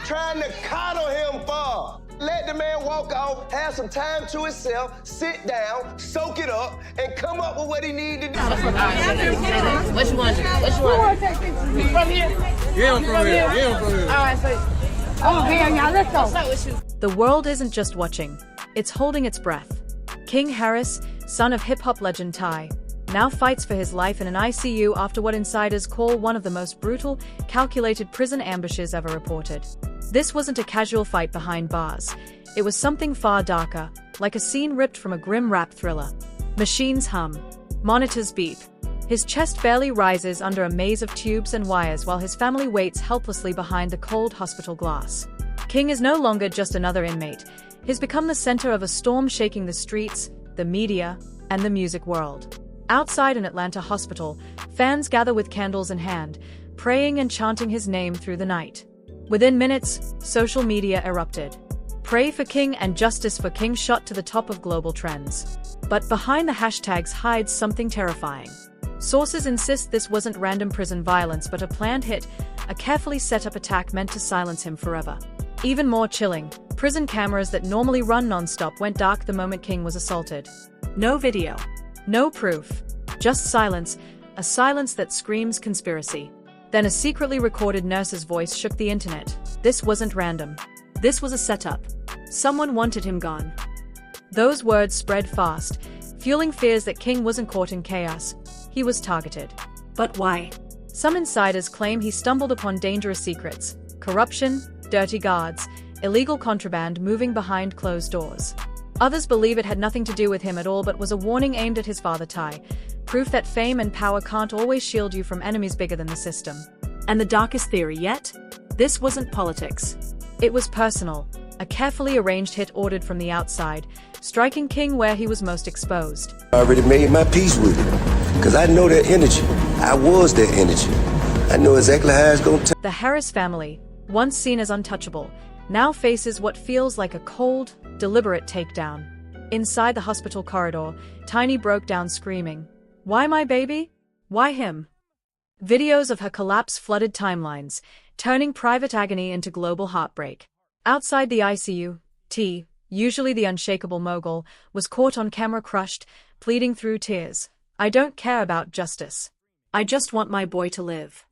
trying to coddle him for? Let the man walk off, have some time to himself, sit down, soak it up, and come up with what he need to do. What you want? What you want? You from here? Yeah, I'm from here. Yeah, I'm from here. All right, so. Oh, hell, y'all, let's go. What's up with you? The world isn't just watching, it's holding its breath. King Harris, son of hip-hop legend Ty, now fights for his life in an ICU after what insiders call one of the most brutal, calculated prison ambushes ever reported. This wasn't a casual fight behind bars. It was something far darker, like a scene ripped from a grim rap thriller. Machines hum. Monitors beep. His chest barely rises under a maze of tubes and wires while his family waits helplessly behind the cold hospital glass. King is no longer just another inmate. He's become the center of a storm shaking the streets, the media, and the music world. Outside an Atlanta hospital, fans gather with candles in hand, praying and chanting his name through the night. Within minutes, social media erupted. Pray for King and Justice for King shot to the top of global trends. But behind the hashtags hides something terrifying. Sources insist this wasn't random prison violence but a planned hit, a carefully set-up attack meant to silence him forever. Even more chilling, prison cameras that normally run non-stop went dark the moment King was assaulted. No video. No proof. Just silence, a silence that screams conspiracy. Then a secretly recorded nurse's voice shook the internet. This wasn't random. This was a setup. Someone wanted him gone. Those words spread fast, fueling fears that King wasn't caught in chaos. He was targeted. But why? Some insiders claim he stumbled upon dangerous secrets: corruption, dirty guards, illegal contraband moving behind closed doors. Others believe it had nothing to do with him at all but was a warning aimed at his father Ty, proof that fame and power can't always shield you from enemies bigger than the system. And the darkest theory yet? This wasn't politics. It was personal, a carefully arranged hit ordered from the outside, striking King where he was most exposed. I already made my peace with it, because I know their energy. I was their energy. I know exactly how it's going to. The Harris family, once seen as untouchable, now faces what feels like a cold, deliberate takedown. Inside the hospital corridor, Tiny broke down screaming, "Why my baby? Why him?" Videos of her collapse flooded timelines, turning private agony into global heartbreak. Outside the ICU, T, usually the unshakable mogul, was caught on camera crushed, pleading through tears. "I don't care about justice. I just want my boy to live."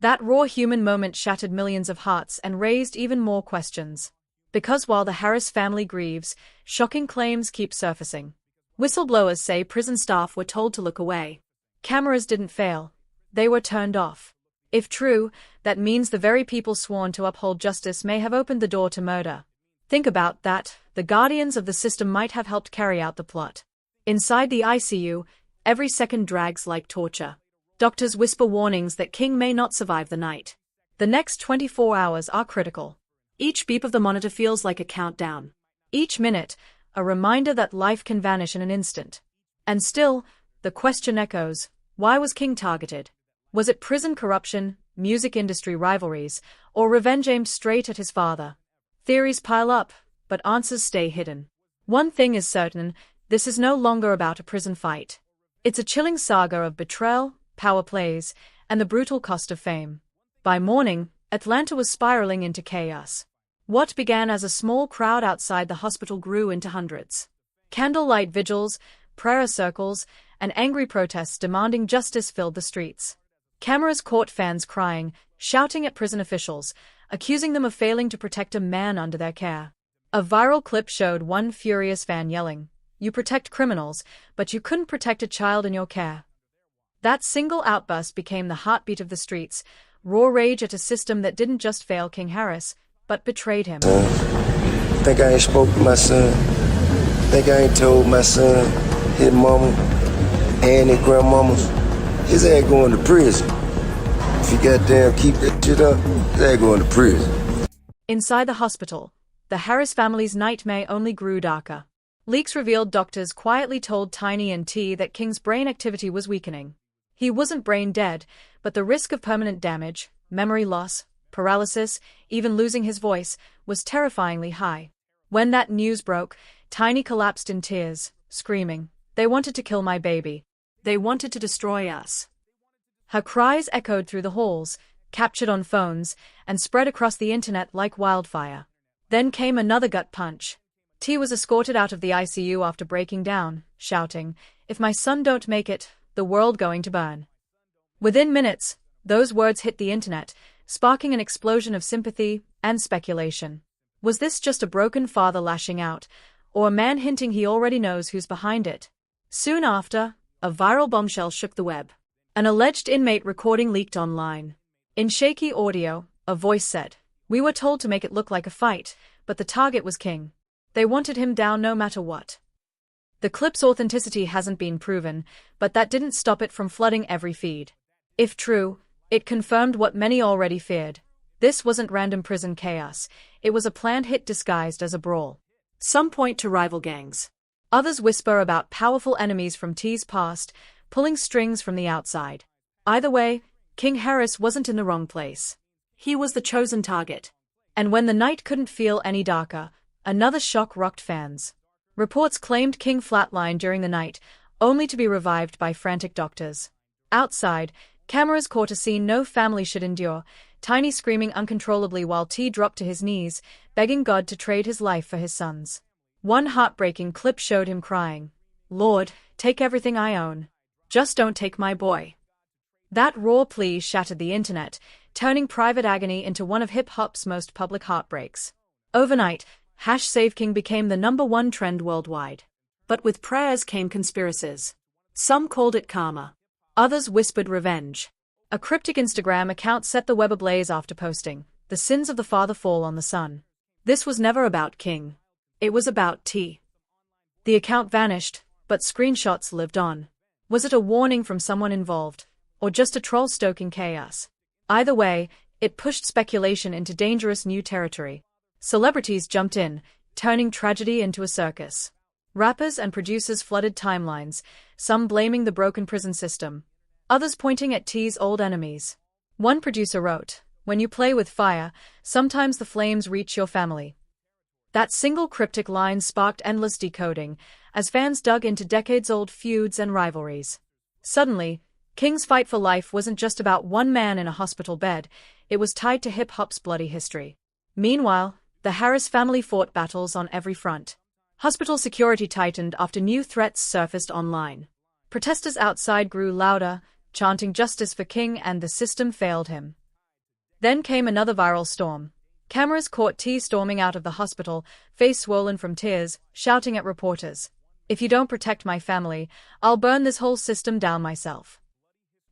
That raw human moment shattered millions of hearts and raised even more questions. Because while the Harris family grieves, shocking claims keep surfacing. Whistleblowers say prison staff were told to look away. Cameras didn't fail. They were turned off. If true, that means the very people sworn to uphold justice may have opened the door to murder. Think about that, the guardians of the system might have helped carry out the plot. Inside the ICU, every second drags like torture. Doctors whisper warnings that King may not survive the night. The next 24 hours are critical. Each beep of the monitor feels like a countdown. Each minute, a reminder that life can vanish in an instant. And still, the question echoes, why was King targeted? Was it prison corruption, music industry rivalries, or revenge aimed straight at his father? Theories pile up, but answers stay hidden. One thing is certain, this is no longer about a prison fight. It's a chilling saga of betrayal, power plays, and the brutal cost of fame. By morning, Atlanta was spiraling into chaos. What began as a small crowd outside the hospital grew into hundreds. Candlelight vigils, prayer circles, and angry protests demanding justice filled the streets. Cameras caught fans crying, shouting at prison officials, accusing them of failing to protect a man under their care. A viral clip showed one furious fan yelling, "You protect criminals, but you couldn't protect a child in your care." That single outburst became the heartbeat of the streets, raw rage at a system that didn't just fail King Harris, but betrayed him. Think I ain't spoke to my son? Think I ain't told my son, his mama, and his grandmamas? His ass going to prison. If he goddamn keep that shit up, his ass going to prison. Inside the hospital, the Harris family's nightmare only grew darker. Leaks revealed doctors quietly told Tiny and T that King's brain activity was weakening. He wasn't brain dead, but the risk of permanent damage, memory loss, paralysis, even losing his voice, was terrifyingly high. When that news broke, Tiny collapsed in tears, screaming, "They wanted to kill my baby. They wanted to destroy us." Her cries echoed through the halls, captured on phones, and spread across the internet like wildfire. Then came another gut punch. T was escorted out of the ICU after breaking down, shouting, "If my son don't make it, the world going to burn." Within minutes, those words hit the internet, sparking an explosion of sympathy and speculation. Was this just a broken father lashing out, or a man hinting he already knows who's behind it? Soon after, a viral bombshell shook the web. An alleged inmate recording leaked online. In shaky audio, a voice said, "We were told to make it look like a fight, but the target was King. They wanted him down no matter what." The clip's authenticity hasn't been proven, but that didn't stop it from flooding every feed. If true, it confirmed what many already feared. This wasn't random prison chaos, it was a planned hit disguised as a brawl. Some point to rival gangs. Others whisper about powerful enemies from T's past, pulling strings from the outside. Either way, King Harris wasn't in the wrong place. He was the chosen target. And when the night couldn't feel any darker, another shock rocked fans. Reports claimed King flatlined during the night, only to be revived by frantic doctors. Outside, cameras caught a scene no family should endure, Tiny screaming uncontrollably while T dropped to his knees, begging God to trade his life for his son's. One heartbreaking clip showed him crying, "Lord, take everything I own. Just don't take my boy." That raw plea shattered the internet, turning private agony into one of hip-hop's most public heartbreaks. Overnight, #SaveKing became the #1 trend worldwide. But with prayers came conspiracies. Some called it karma. Others whispered revenge. A cryptic Instagram account set the web ablaze after posting, "The sins of the father fall on the son." This was never about King. It was about T. The account vanished, but screenshots lived on. Was it a warning from someone involved, or just a troll stoking chaos? Either way, it pushed speculation into dangerous new territory. Celebrities jumped in, turning tragedy into a circus. Rappers and producers flooded timelines, some blaming the broken prison system, others pointing at T's old enemies. One producer wrote, "When you play with fire, sometimes the flames reach your family." That single cryptic line sparked endless decoding, as fans dug into decades-old feuds and rivalries. Suddenly, King's fight for life wasn't just about one man in a hospital bed, it was tied to hip-hop's bloody history. Meanwhile, the Harris family fought battles on every front. Hospital security tightened after new threats surfaced online. Protesters outside grew louder, chanting justice for King, and the system failed him. Then came another viral storm. Cameras caught T storming out of the hospital, face swollen from tears, shouting at reporters, "If you don't protect my family, I'll burn this whole system down myself."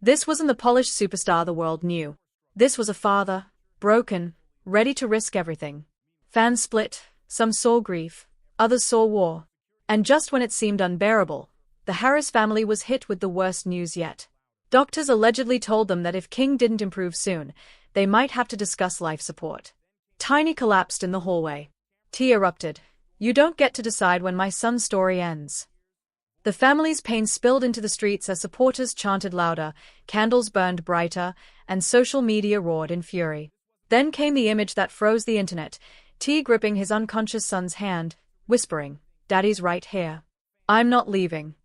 This wasn't the polished superstar the world knew. This was a father, broken, ready to risk everything. Fans split, some saw grief, others saw war. And just when it seemed unbearable, the Harris family was hit with the worst news yet. Doctors allegedly told them that if King didn't improve soon, they might have to discuss life support. Tiny collapsed in the hallway. T erupted, "You don't get to decide when my son's story ends." The family's pain spilled into the streets as supporters chanted louder, candles burned brighter, and social media roared in fury. Then came the image that froze the internet, T gripping his unconscious son's hand, whispering, "Daddy's right here. I'm not leaving."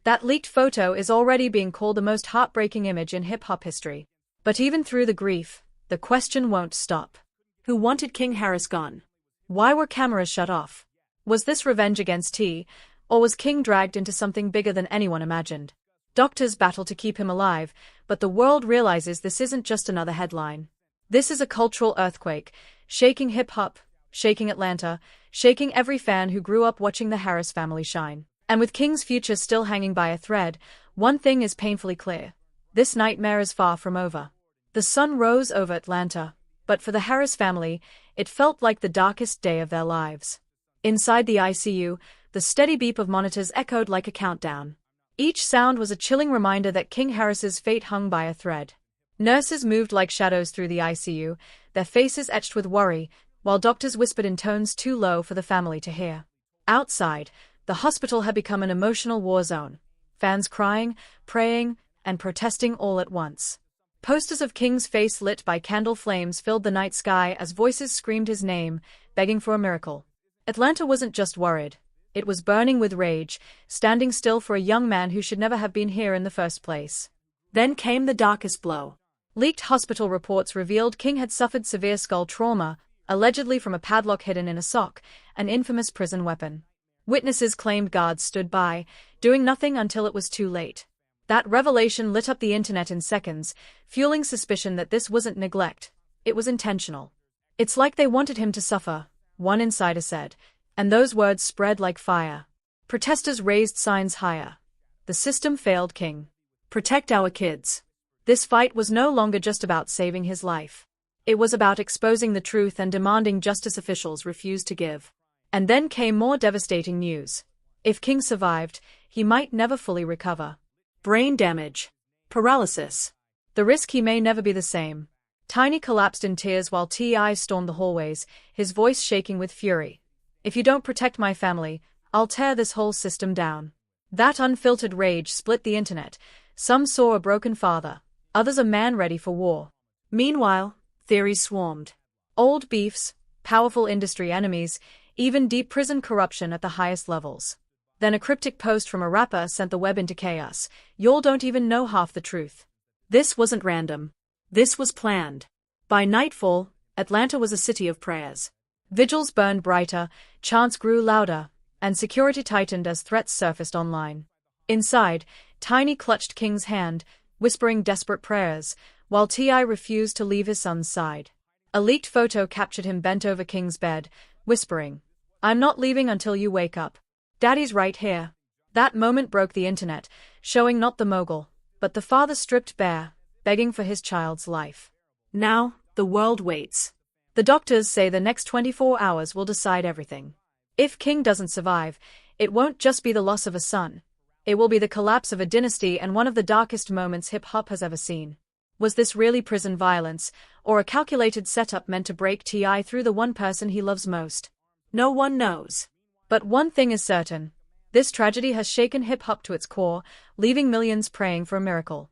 That leaked photo is already being called the most heartbreaking image in hip-hop history. But even through the grief, the question won't stop. Who wanted King Harris gone? Why were cameras shut off? Was this revenge against T, or was King dragged into something bigger than anyone imagined? Doctors battle to keep him alive, but the world realizes this isn't just another headline. This is a cultural earthquake, shaking hip-hop, shaking Atlanta, shaking every fan who grew up watching the Harris family shine. And with King's future still hanging by a thread, one thing is painfully clear. This nightmare is far from over. The sun rose over Atlanta, but for the Harris family, it felt like the darkest day of their lives. Inside the ICU, the steady beep of monitors echoed like a countdown. Each sound was a chilling reminder that King Harris's fate hung by a thread. Nurses moved like shadows through the ICU, their faces etched with worry, while doctors whispered in tones too low for the family to hear. Outside, the hospital had become an emotional war zone. Fans crying, praying, and protesting all at once. Posters of King's face lit by candle flames filled the night sky as voices screamed his name, begging for a miracle. Atlanta wasn't just worried. It was burning with rage, standing still for a young man who should never have been here in the first place. Then came the darkest blow. Leaked hospital reports revealed King had suffered severe skull trauma, allegedly from a padlock hidden in a sock, an infamous prison weapon. Witnesses claimed guards stood by, doing nothing until it was too late. That revelation lit up the internet in seconds, fueling suspicion that this wasn't neglect, it was intentional. It's like they wanted him to suffer, one insider said, and those words spread like fire. Protesters raised signs higher. The system failed King. Protect our kids. This fight was no longer just about saving his life. It was about exposing the truth and demanding justice officials refused to give. And then came more devastating news. If King survived, he might never fully recover. Brain damage. Paralysis. The risk he may never be the same. Tiny collapsed in tears while T.I. stormed the hallways, his voice shaking with fury. If you don't protect my family, I'll tear this whole system down. That unfiltered rage split the internet. Some saw a broken father, others a man ready for war. Meanwhile, theories swarmed. Old beefs, powerful industry enemies, even deep prison corruption at the highest levels. Then a cryptic post from a rapper sent the web into chaos. Y'all don't even know half the truth. This wasn't random. This was planned. By nightfall, Atlanta was a city of prayers. Vigils burned brighter, chants grew louder, and security tightened as threats surfaced online. Inside, Tiny clutched King's hand, whispering desperate prayers, while T.I. refused to leave his son's side. A leaked photo captured him bent over King's bed, whispering, "I'm not leaving until you wake up. Daddy's right here." That moment broke the internet, showing not the mogul, but the father stripped bare, begging for his child's life. Now, the world waits. The doctors say the next 24 hours will decide everything. If King doesn't survive, it won't just be the loss of a son. It will be the collapse of a dynasty and one of the darkest moments hip-hop has ever seen. Was this really prison violence, or a calculated setup meant to break T.I. through the one person he loves most? No one knows. But one thing is certain. This tragedy has shaken hip-hop to its core, leaving millions praying for a miracle.